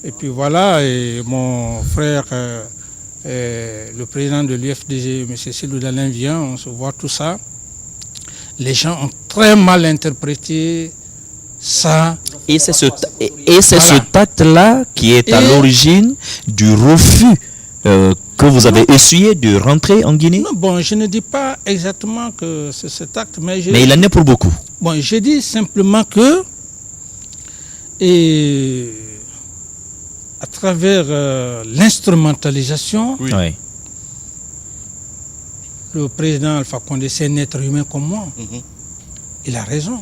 Et puis voilà, et mon frère, le président de l'UFDG, M. Célou Dalein vient, on se voit tout ça. Les gens ont très mal interprété ça. Et c'est cet acte-là qui est à l'origine du refus que vous avez essuyé de rentrer en Guinée? Non, bon, je ne dis pas exactement que c'est cet acte, mais il en est pour beaucoup. Bon, je dis simplement que à travers l'instrumentalisation, le président Alpha Condé, c'est un être humain comme moi. Il a raison.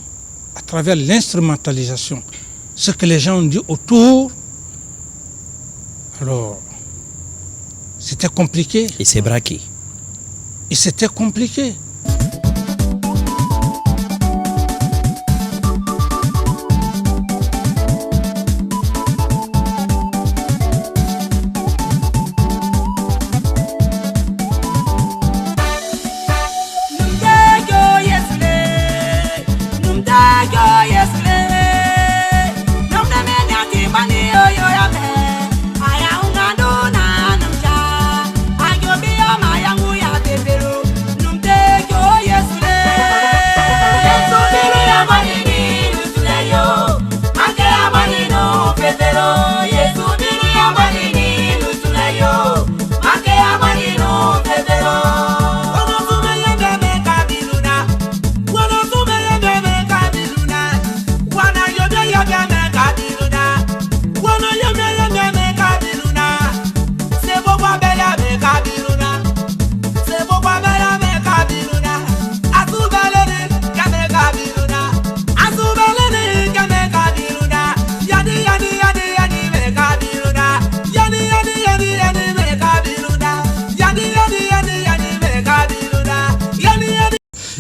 À travers l'instrumentalisation, ce que les gens ont dit autour, alors, c'était compliqué. Et c'est braqué. Et c'était compliqué.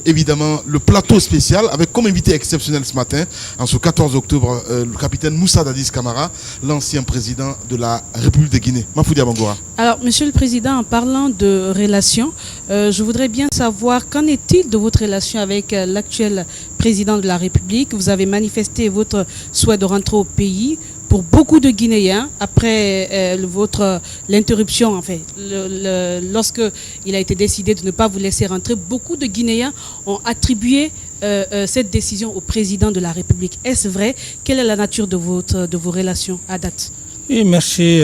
Évidemment, le plateau spécial avec comme invité exceptionnel ce matin, en ce 14 octobre, le capitaine Moussa Dadis Camara, l'ancien président de la République de Guinée. Mafoudia Bangora. Alors, Monsieur le Président, en parlant de relations, je voudrais bien savoir qu'en est-il de votre relation avec l'actuel président de la République? Vous avez manifesté votre souhait de rentrer au pays. Pour beaucoup de Guinéens, après l'interruption, en fait, lorsque il a été décidé de ne pas vous laisser rentrer, beaucoup de Guinéens ont attribué cette décision au président de la République. Est-ce vrai? Quelle est la nature de vos relations à date? Oui, merci,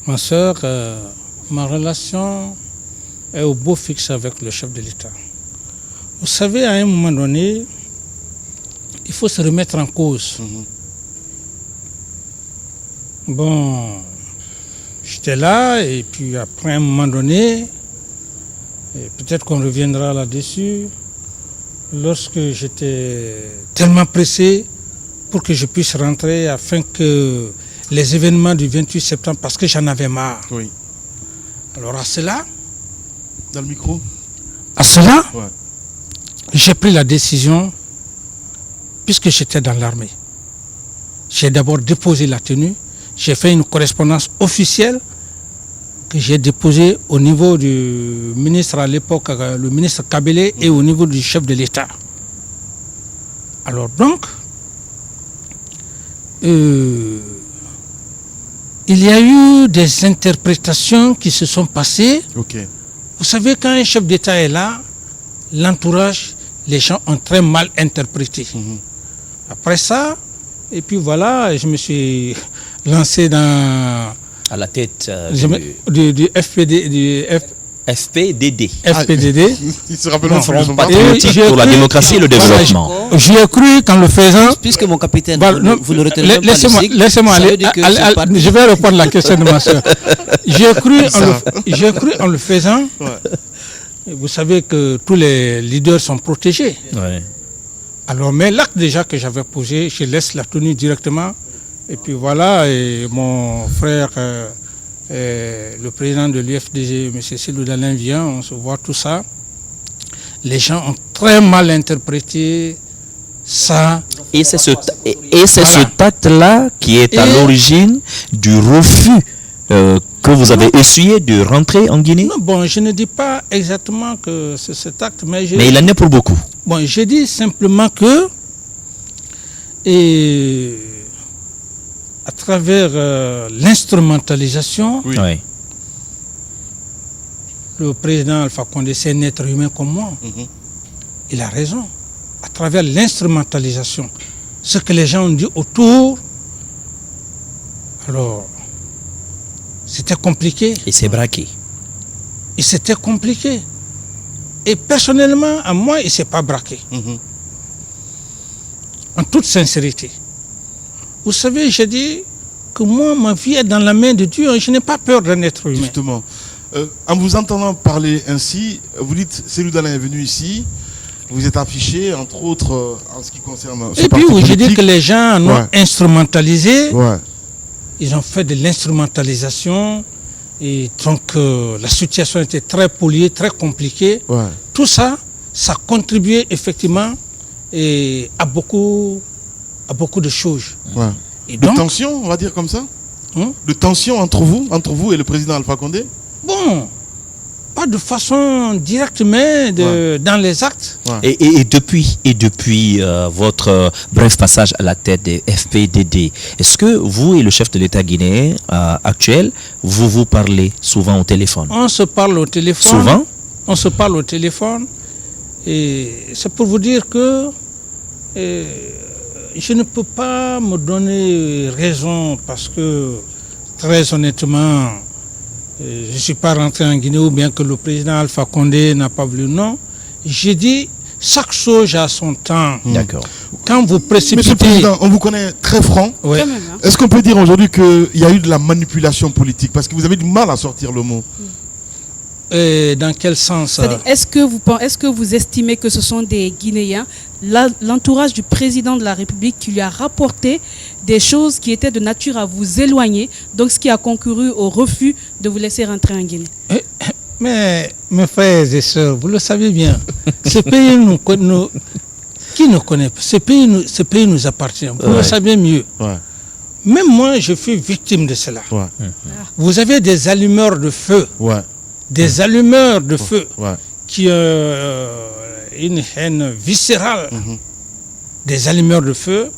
ma soeur. Ma relation est au beau fixe avec le chef de l'État. Vous savez, à un moment donné, il faut se remettre en cause. Bon, j'étais là et puis après un moment donné, peut-être qu'on reviendra là-dessus, lorsque j'étais tellement pressé pour que je puisse rentrer afin que les événements du 28 septembre, parce que j'en avais marre. Oui. Alors à cela, dans le micro, à cela, j'ai pris la décision, puisque j'étais dans l'armée. J'ai d'abord déposé la tenue. J'ai fait une correspondance officielle que j'ai déposée au niveau du ministre à l'époque, le ministre Kabele, et au niveau du chef de l'État. Alors donc, il y a eu des interprétations qui se sont passées. Vous savez, quand un chef d'État est là, l'entourage, les gens ont très mal interprété. Après ça, et puis voilà, je me suis lancé à la tête du FPD, FPDD. FPDD. Il se rappelle Front patriotique pour la démocratie et le développement. J'y ai cru qu'en le faisant. Puisque mon capitaine, vous le retenez pas. Laissez-moi aller. Je vais répondre à la question de ma soeur. J'ai cru en le faisant. Vous savez que tous les leaders sont protégés. Alors, mais l'acte déjà que j'avais posé, je laisse la tenue directement. Et puis voilà, et mon frère, le président de l'UFDG, M. Célou Dalein vient, on se voit tout ça. Les gens ont très mal interprété ça. Et c'est cet acte-là qui est à l'origine du refus que vous avez essuyé de rentrer en Guinée? Non, bon, je ne dis pas exactement que c'est cet acte, mais il en est pour beaucoup. Bon, je dis simplement que à travers l'instrumentalisation, Oui. Oui. le président Alpha Condé, c'est un être humain comme moi. Il a raison. À travers l'instrumentalisation, ce que les gens ont dit autour, alors, c'était compliqué. Il s'est braqué. Et c'était compliqué. Et personnellement, à moi, il ne s'est pas braqué. En toute sincérité. Vous savez, j'ai dit que moi, ma vie est dans la main de Dieu. Je n'ai pas peur d'un être humain. Justement. En vous entendant parler ainsi, vous dites, Cellou Dalein est venu ici, vous êtes affiché, entre autres, en ce qui concerne ce Et puis, parti oui, j'ai dit politique. que les gens en ont Ouais. instrumentalisé. Ouais. Ils ont fait de l'instrumentalisation. Et donc, la situation était très poliée, très compliquée. Ouais. Tout ça, ça contribuait effectivement à beaucoup de choses. Ouais. Et De donc, tension, on va dire comme ça. Hein? De tension entre vous et le président Alpha Condé. bon, pas de façon directe, mais dans les actes. Ouais. Et depuis votre bref passage à la tête des FPDD, est-ce que vous et le chef de l'État guinéen actuel, vous parlez souvent au téléphone? On se parle au téléphone. Souvent? On se parle au téléphone. Et c'est pour vous dire que je ne peux pas me donner raison parce que, très honnêtement, je ne suis pas rentré en Guinée ou bien que le président Alpha Condé n'a pas voulu. Non. J'ai dit, chaque chose a son temps. D'accord. Quand vous précipitez... Monsieur le Président, on vous connaît très franc. Ouais. Quand même, hein. Est-ce qu'on peut dire aujourd'hui qu'il y a eu de la manipulation politique? Parce que vous avez du mal à sortir le mot. Dans quel sens C'est-à-dire, est-ce que vous estimez que ce sont des Guinéens, l'entourage du président de la République qui lui a rapporté des choses qui étaient de nature à vous éloigner, donc ce qui a concouru au refus de vous laisser rentrer en Guinée? Mais mes frères et sœurs, vous le savez bien, ce pays qui nous connaît pas, ce pays nous appartient. Vous le savez mieux. Ouais. Même moi, je suis victime de cela. Ouais. Vous avez des allumeurs de feu, Ouais. des allumeurs de feu Ouais. qui ont une haine viscérale, des allumeurs de feu,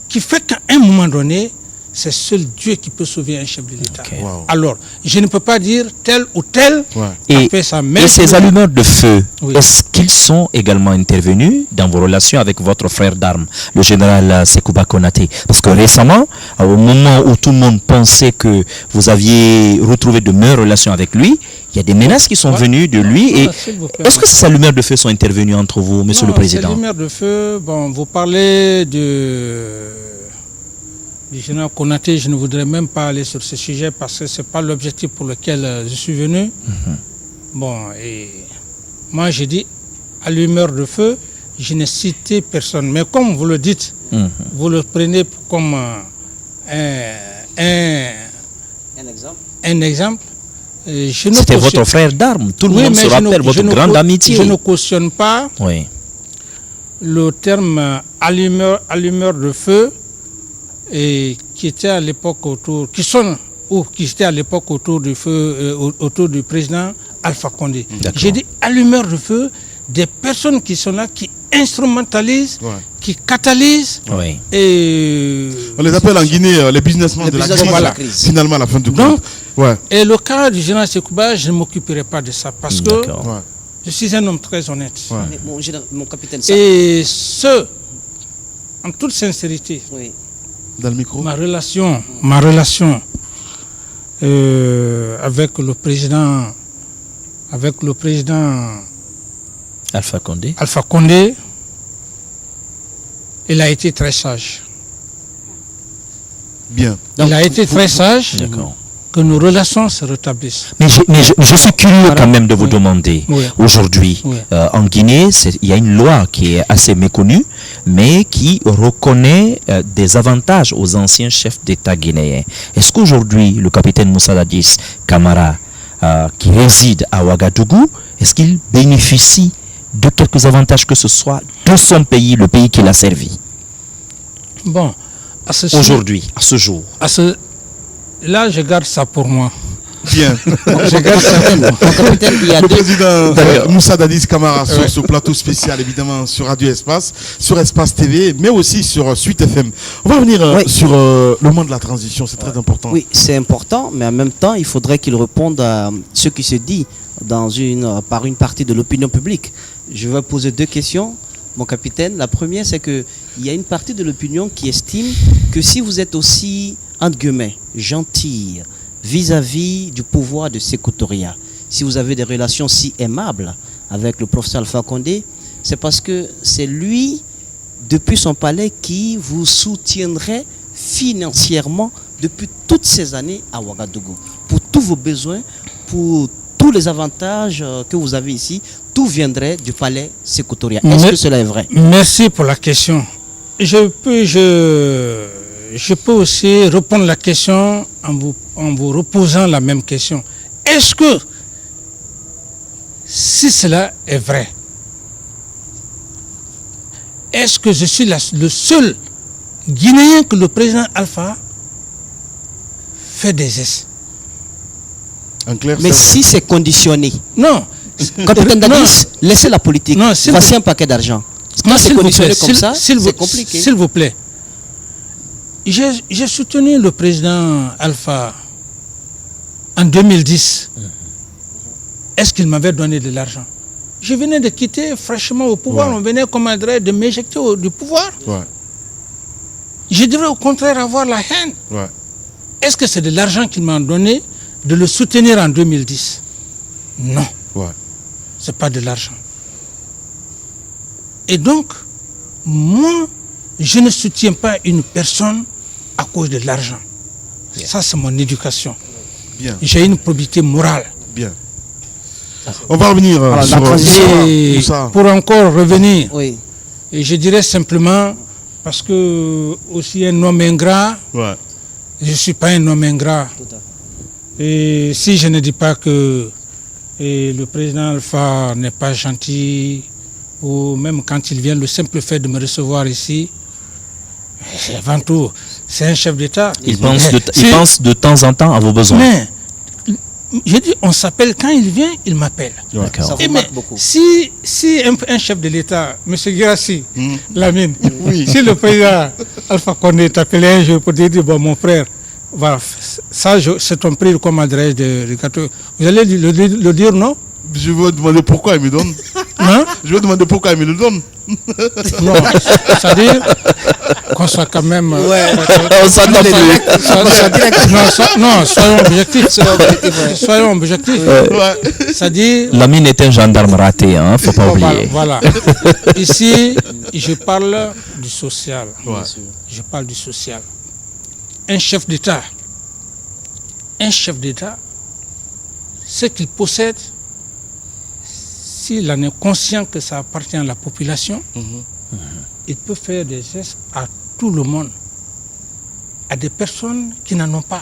qui fait qu'à un moment donné, c'est seul Dieu qui peut sauver un chef de l'État. Ok. Wow. Alors, je ne peux pas dire tel ou tel Ouais. a fait ça. Et ces allumeurs de feu, Oui. est-ce qu'ils sont également intervenus dans vos relations avec votre frère d'armes, le général Sekouba Konaté? Parce que récemment, au moment où tout le monde pensait que vous aviez retrouvé de meilleures relations avec lui, il y a des menaces qui sont venues de lui. Et s'il vous plaît. est-ce que ces allumeurs de feu sont intervenus entre vous, monsieur le Président? Ces allumeurs de feu, bon, vous parlez du général Konaté, je ne voudrais même pas aller sur ce sujet parce que ce n'est pas l'objectif pour lequel je suis venu. Bon, et moi j'ai dit allumeur de feu, je n'ai cité personne. Mais comme vous le dites, vous le prenez comme un exemple. C'était votre frère d'armes. Tout le monde se rappelle votre grande amitié. Je ne cautionne pas Oui. le terme allumeur de feu et qui était à l'époque autour, qui étaient à l'époque autour du feu, autour du président Alpha Condé. J'ai dit allumeur de feu, des personnes qui sont là, qui instrumentalisent, qui catalysent. Oui. Et On les appelle en Guinée les businessmen de la crise. Voilà. Finalement, à la fin du Donc, compte. Ouais. Et le cas du général Sekouba, je ne m'occuperai pas de ça parce que D'accord. Ouais. je suis un homme très honnête. Ouais. Mais mon capitaine, Et en toute sincérité, oui. Dans le micro. ma relation avec le président Alpha Condé. Alpha Condé, il a été très sage. Bien. Il a été très sage D'accord. que nos relations se rétablissent. Mais je suis curieux quand même de vous demander, Oui. aujourd'hui, Oui. En Guinée, il y a une loi qui est assez méconnue, mais qui reconnaît des avantages aux anciens chefs d'État guinéens. Est-ce qu'aujourd'hui, le capitaine Moussa Dadis Camara, qui réside à Ouagadougou, est-ce qu'il bénéficie de quelques avantages que ce soit de son pays, le pays qu'il a servi? Bon, à ce Aujourd'hui, à ce jour. là, je garde ça pour moi. Bien. Je garde ça même. Le président Moussa Dadis Camara sur ce plateau spécial, évidemment, sur Radio Espace, sur Espace TV, mais aussi sur Suite FM. On va revenir sur le moment de la transition, c'est très important. Oui, c'est important, mais en même temps, il faudrait qu'il réponde à ce qui se dit par une partie de l'opinion publique. Je vais poser 2 questions, mon capitaine. La première, c'est qu'il y a une partie de l'opinion qui estime que si vous êtes aussi, entre guillemets, gentil vis-à-vis du pouvoir de Sékou Touré, si vous avez des relations si aimables avec le professeur Alpha Condé, c'est parce que c'est lui, depuis son palais, qui vous soutiendrait financièrement depuis toutes ces années à Ouagadougou. Pour tous vos besoins, pour tous les avantages que vous avez ici, tout viendrait du palais Sékou Touré. Est-ce que cela est vrai? Merci pour la question. Je peux aussi répondre à la question en vous reposant la même question. Est-ce que, si cela est vrai, est-ce que je suis le seul Guinéen que le président Alpha fait des gestes? Mais si c'est conditionné. Non. Capitaine Dadis, laissez la politique. Non, voici un paquet d'argent. Quand c'est conditionné comme ça, c'est compliqué. S'il vous plaît. J'ai soutenu le président Alpha en 2010. Est-ce qu'il m'avait donné de l'argent? Je venais de quitter fraîchement au pouvoir. On venait, comme adresse, de m'éjecter du pouvoir. Je devrais au contraire avoir la haine. Est-ce que c'est de l'argent qu'il m'a donné de le soutenir en 2010? Non. Ce n'est pas de l'argent. Et donc, moi, je ne soutiens pas une personne à cause de l'argent. Ça, c'est mon éducation. J'ai une probité morale. On va revenir sur ça. Pour encore revenir, et je dirais simplement, parce que aussi un homme ingrat, je ne suis pas un homme ingrat. Et si je ne dis pas que le président Alpha n'est pas gentil, ou même quand il vient, le simple fait de me recevoir ici, avant tout, c'est un chef d'État. Il pense de temps en temps à vos besoins. Mais, je dis, on s'appelle, quand il vient, il m'appelle. Ça vous marque beaucoup. Si un chef de l'État, M. Guirassi, Lamine, si le président Alpha Condé t'appelait un jour pour dire, bon, mon frère, voilà, ça, c'est ton prix comme adresse de gâteau. Vous allez le dire, non? Je vais demander pourquoi il me donne. Je vais demander pourquoi il me le donne. Non, c'est-à-dire qu'on soit quand même... On s'entend non, soyons objectifs. Soyons objectifs. C'est-à-dire... Lamine est un gendarme raté, il ne faut pas oublier. Voilà. Ici, je parle du social. Je parle du social. Un chef d'État, ce qu'il possède, s'il en est conscient que ça appartient à la population, il peut faire des gestes à tout le monde, à des personnes qui n'en ont pas.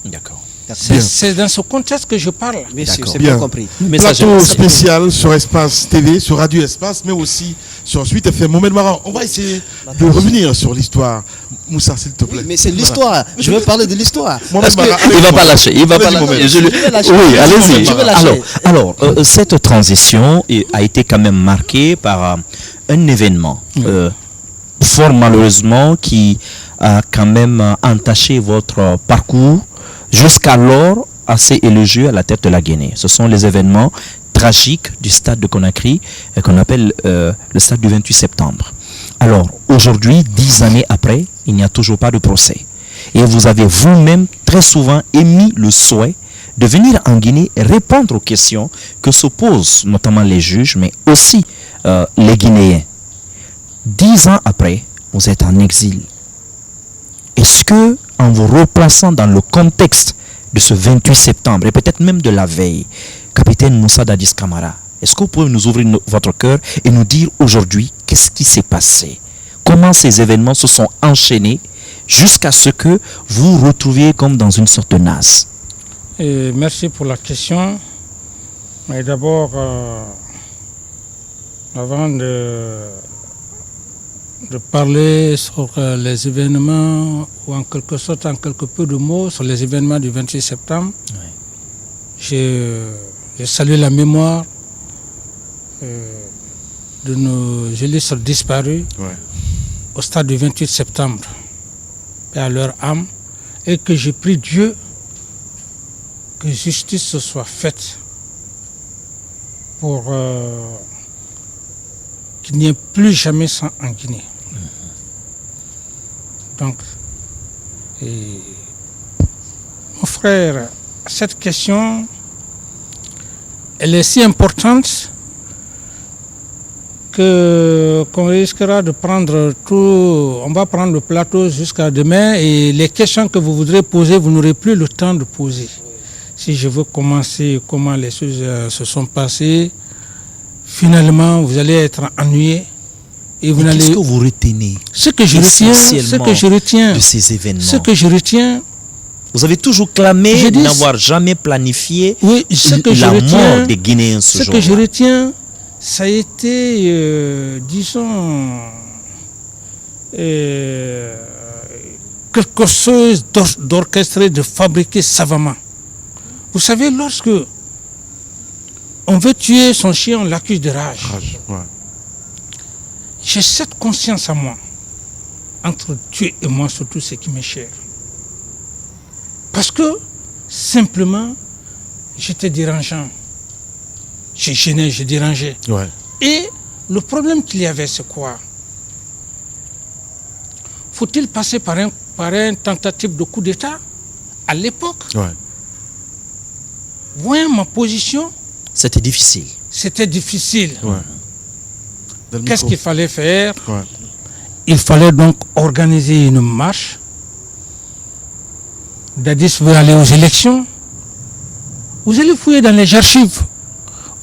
D'accord. C'est dans ce contexte que je parle. Bien sûr, c'est bien compris. Plateau spécial sur Espace TV, sur Radio Espace, mais aussi sur Suite FM. Mohamed Mara, on va essayer de revenir sur l'histoire. Moussa, s'il te plaît. Oui, mais c'est l'histoire. Je veux parler de l'histoire. Il ne va pas lâcher. Il va pas lâcher. Oui, allez-y. Alors, cette transition a été quand même marquée par un événement, fort malheureusement, qui a quand même entaché votre parcours jusqu'alors assez élogieux à la tête de la Guinée. Ce sont les événements tragiques du stade de Conakry qu'on appelle le stade du 28 septembre. Alors, aujourd'hui, 10 années après, il n'y a toujours pas de procès. Et vous avez vous-même très souvent émis le souhait de venir en Guinée répondre aux questions que se posent notamment les juges, mais aussi les Guinéens. 10 ans après, vous êtes en exil. Est-ce que, en vous replaçant dans le contexte de ce 28 septembre, et peut-être même de la veille, capitaine Moussa Dadis Camara, est-ce que vous pouvez nous ouvrir votre cœur et nous dire aujourd'hui qu'est-ce qui s'est passé? Comment ces événements se sont enchaînés jusqu'à ce que vous vous retrouviez comme dans une sorte de nasse? Merci pour la question. Mais d'abord, avant de parler sur les événements, ou en quelque sorte, en quelque peu de mots, sur les événements du 28 septembre. Oui. J'ai salué la mémoire de nos illustres disparus au stade du 28 septembre, et à leur âme, et que j'ai pris Dieu que justice se soit faite pour qu'il n'y ait plus jamais sang en Guinée. Donc, mon frère, cette question, elle est si importante qu'on risquera de prendre tout, on va prendre le plateau jusqu'à demain et les questions que vous voudrez poser, vous n'aurez plus le temps de poser. Si je veux commencer comment les choses se sont passées, finalement vous allez être ennuyé. Et vous qu'est-ce que vous retenez ce que je retiens de ces événements? Ce que je retiens, vous avez toujours clamé n'avoir jamais planifié la mort des Guinéens ce jour-là. Ce que je retiens, ça a été, disons, quelque chose d'orchestré, de fabriqué savamment. Vous savez, lorsque on veut tuer son chien, on l'accuse de rage. J'ai cette conscience à moi, entre Dieu et moi, surtout ce qui m'est cher. Parce que, simplement, j'étais dérangeant. Je gênais, je dérangeais. Ouais. Et le problème qu'il y avait, c'est quoi? Faut-il passer par un tentative de coup d'État? À l'époque, voyant ma position, c'était difficile. C'était difficile. Ouais. Qu'est-ce qu'il fallait faire? Il fallait donc organiser une marche. Dadis veut aller aux élections. Vous allez fouiller dans les archives.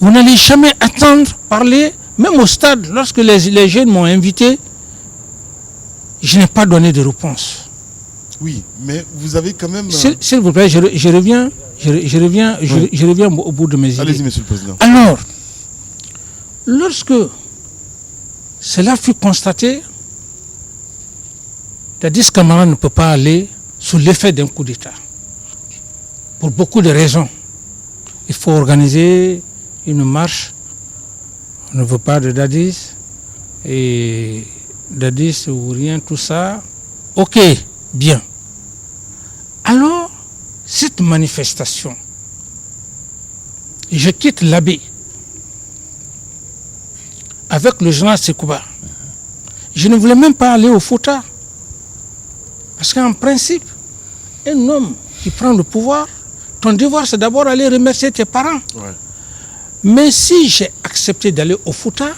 Vous n'allez jamais attendre parler, même au stade, lorsque les jeunes m'ont invité, je n'ai pas donné de réponse. Oui, mais vous avez quand même... S'il vous plaît, je reviens au bout de mes idées. Allez-y, Monsieur le Président. Alors, lorsque cela fut constaté, Dadis Camara ne peut pas aller sous l'effet d'un coup d'État. Pour beaucoup de raisons. Il faut organiser une marche. On ne veut pas de Dadis. Et Dadis ou rien, tout ça. Ok, bien. Alors, cette manifestation, je quitte l'abbé avec le général Sekouba. Je ne voulais même pas aller au Fouta. Parce qu'en principe, un homme qui prend le pouvoir, ton devoir c'est d'abord aller remercier tes parents. Ouais. Mais si j'ai accepté d'aller au Fouta,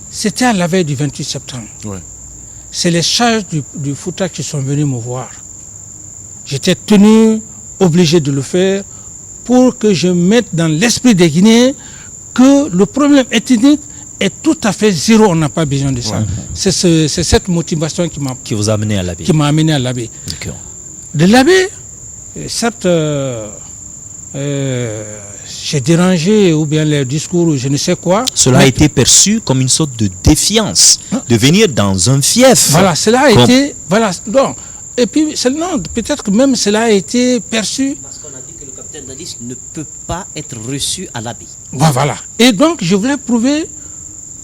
c'était à la veille du 28 septembre. Ouais. C'est les charges du Fouta qui sont venus me voir. J'étais tenu, obligé de le faire pour que je mette dans l'esprit des Guinéens que le problème ethnique est tout à fait zéro, on n'a pas besoin de ça. Ouais. C'est cette motivation qui vous a amené à l'abbé. Qui m'a amené à l'abbé. De l'abbé, certes, j'ai dérangé ou bien les discours ou je ne sais quoi. Cela a été perçu comme une sorte de défiance, de venir dans un fief. Voilà, cela a été... Voilà, donc, et puis, peut-être que même cela a été perçu... Parce qu'on a dit que le capitaine Dadis ne peut pas être reçu à l'abbé. Voilà. Et donc, je voulais prouver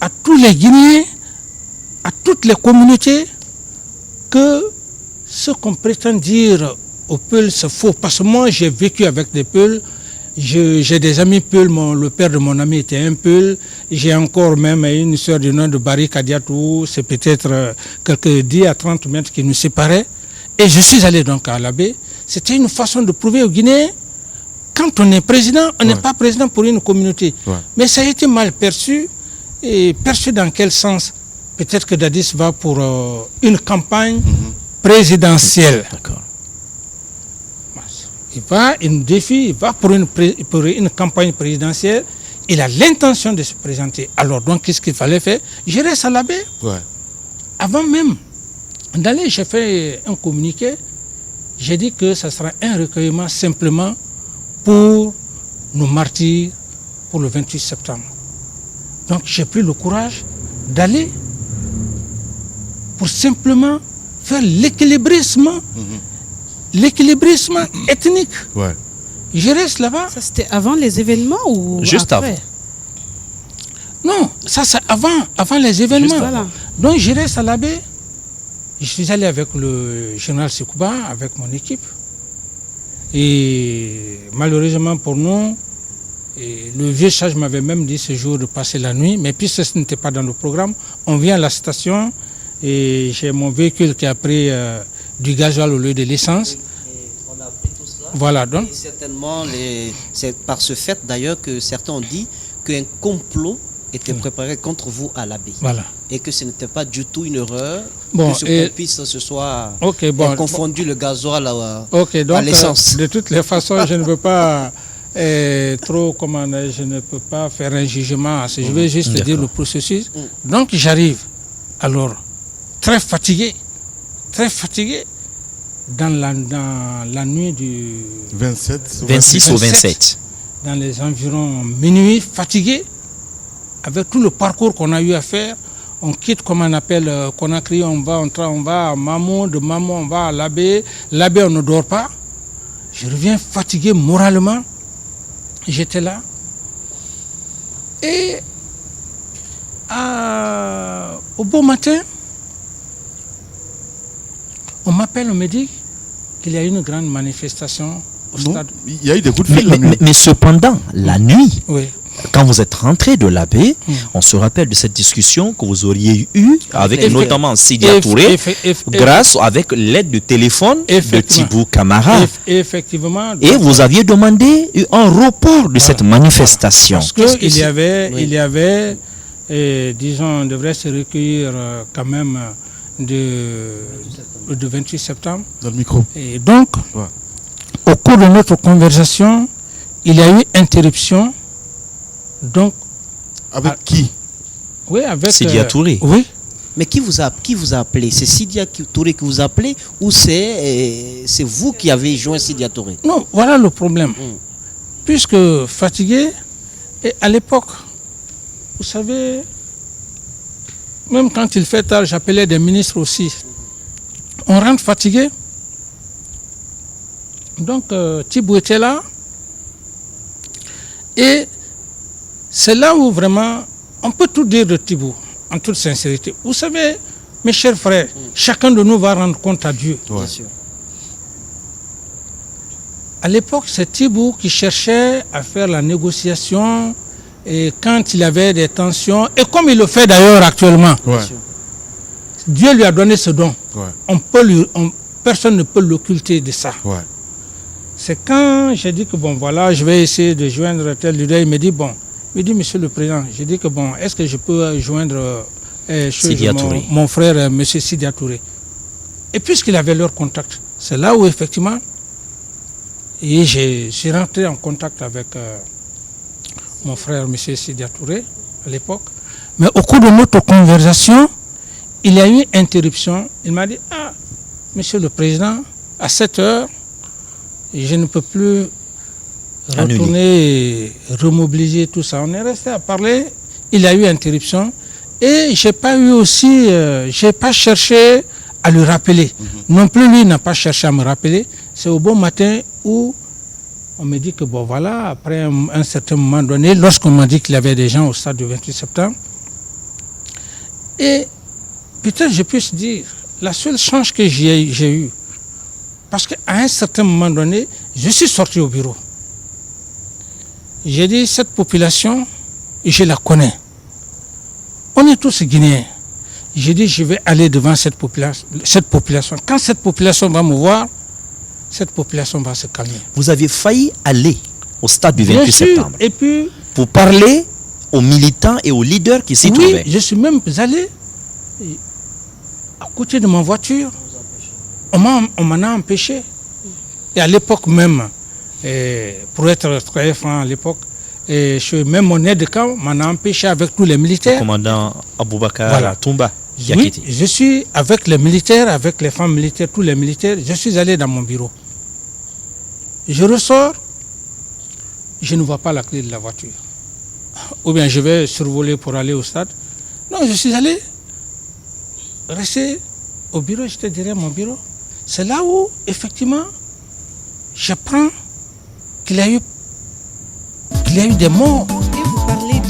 à tous les Guinéens, à toutes les communautés, que ce qu'on prétend dire aux Peuls, c'est faux. Parce que moi, j'ai vécu avec des Peuls. J'ai des amis Peuls. Le père de mon ami était un Peul. J'ai encore même une soeur du nom de Barry Kadiatou. C'est peut-être quelques 10 à 30 mètres qui nous séparaient. Et je suis allé donc à l'abbé. C'était une façon de prouver aux Guinéens, quand on est président, on n'est pas président pour une communauté. Mais ça a été mal perçu. Et perçu dans quel sens? Peut-être que Dadis va pour une campagne présidentielle. D'accord. Il va pour une campagne présidentielle. Il a l'intention de se présenter. Alors donc, qu'est-ce qu'il fallait faire? Je reste à l'abbé. Avant même d'aller, j'ai fait un communiqué. J'ai dit que ça sera un recueillement simplement pour nos martyrs pour le 28 septembre. Donc j'ai pris le courage d'aller pour simplement faire l'équilibrisme ethnique. Ouais. Je reste là-bas. Ça, c'était avant les événements ou Juste après? avant. Non, ça c'est avant les événements. Juste voilà. Donc je reste à la baie. Je suis allé avec le général Sekouba, avec mon équipe. Et malheureusement pour nous, le vieux sage m'avait même dit ce jour de passer la nuit, mais puisque ce n'était pas dans le programme, on vient à la station et j'ai mon véhicule qui a pris du gasoil au lieu de l'essence. Et on a appris tout cela. Voilà, donc. Et certainement, c'est par ce fait d'ailleurs que certains ont dit qu'un complot était préparé contre vous à l'abbaye. Voilà. Et que ce n'était pas du tout une erreur, Bon, que ce complice se soit confondu le gasoil à l'essence. De toutes les façons, je ne veux pas trop, je ne peux pas faire un jugement. Je vais juste dire le processus. Donc j'arrive, alors, très fatigué, dans la nuit du 26 ou 27. Dans les environs minuit, fatigué, avec tout le parcours qu'on a eu à faire. On quitte, comme on appelle, Conakry, on va à Mamou, de Mamou on va à l'abbé. L'abbé, on ne dort pas. Je reviens fatigué moralement. J'étais là. Et au beau matin, on m'appelle, on me dit qu'il y a une grande manifestation au stade. Il y a eu des coups de fil la nuit. Mais cependant, la nuit, Oui. quand vous êtes rentré de la baie, on se rappelle de cette discussion que vous auriez eue avec notamment Sidia Touré, grâce avec l'aide du téléphone de Thibou Camara. Effectivement. Et vous aviez demandé un report de cette manifestation. Parce qu'il y avait, disons, on devrait se recueillir quand même de 28 septembre. Dans le micro. Et donc, au cours de notre conversation, il y a eu interruption. Donc, avec qui? Oui, avec Sidia Touré. Oui. Mais qui vous a appelé? C'est Sidia Touré qui vous a appelé ou c'est vous qui avez joint Sidia Touré? Non, voilà le problème. Puisque fatigué, et à l'époque, vous savez, même quand il fait tard, j'appelais des ministres aussi. On rentre fatigué. Donc, Thibou était là. Et c'est là où vraiment, on peut tout dire de Thibou, en toute sincérité. Vous savez, mes chers frères, chacun de nous va rendre compte à Dieu. Ouais. Bien sûr. À l'époque, c'est Thibou qui cherchait à faire la négociation et quand il y avait des tensions, et comme il le fait d'ailleurs actuellement, Ouais. Dieu lui a donné ce don. Ouais. Personne ne peut l'occulter de ça. Ouais. C'est quand j'ai dit que bon voilà, je vais essayer de joindre tel leader, il me dit bon, monsieur le président, j'ai dit que bon, est-ce que je peux joindre mon frère, monsieur Sidia Touré. Et puisqu'il avait leur contact, c'est là où effectivement, et je suis rentré en contact avec mon frère, monsieur Sidia Touré, à l'époque. Mais au cours de notre conversation, il y a eu interruption. Il m'a dit, monsieur le président, à 7 heures, je ne peux plus retourner et remobiliser tout ça. On est resté à parler, il y a eu interruption et j'ai pas cherché à le rappeler. Non plus lui n'a pas cherché à me rappeler. C'est au bon matin où on me dit que bon voilà, après un certain moment donné, lorsqu'on m'a dit qu'il y avait des gens au stade du 28 septembre, et peut-être je puisse dire, la seule chance que j'ai eue, parce qu'à un certain moment donné, je suis sorti au bureau. J'ai dit, cette population, je la connais. On est tous Guinéens. J'ai dit, je vais aller devant cette population. Quand cette population va me voir, cette population va se calmer. Vous avez failli aller au stade du 28 septembre. Et puis, pour parler aux militants et aux leaders qui s'y trouvaient. Oui, je suis même allé à côté de ma voiture. On m'en a empêché. Et à l'époque même, pour être très franc à l'époque, même mon aide de camp m'en a empêché avec tous les militaires. Le commandant Aboubakar Toumba. Oui, je suis avec les militaires, avec les femmes militaires, tous les militaires. Je suis allé dans mon bureau. Je ressors, je ne vois pas la clé de la voiture. Ou bien je vais survoler pour aller au stade. Non, je suis allé resté au bureau, j'étais derrière mon bureau. C'est là où, effectivement, j'apprends qu'il y a eu des morts. Et vous parlez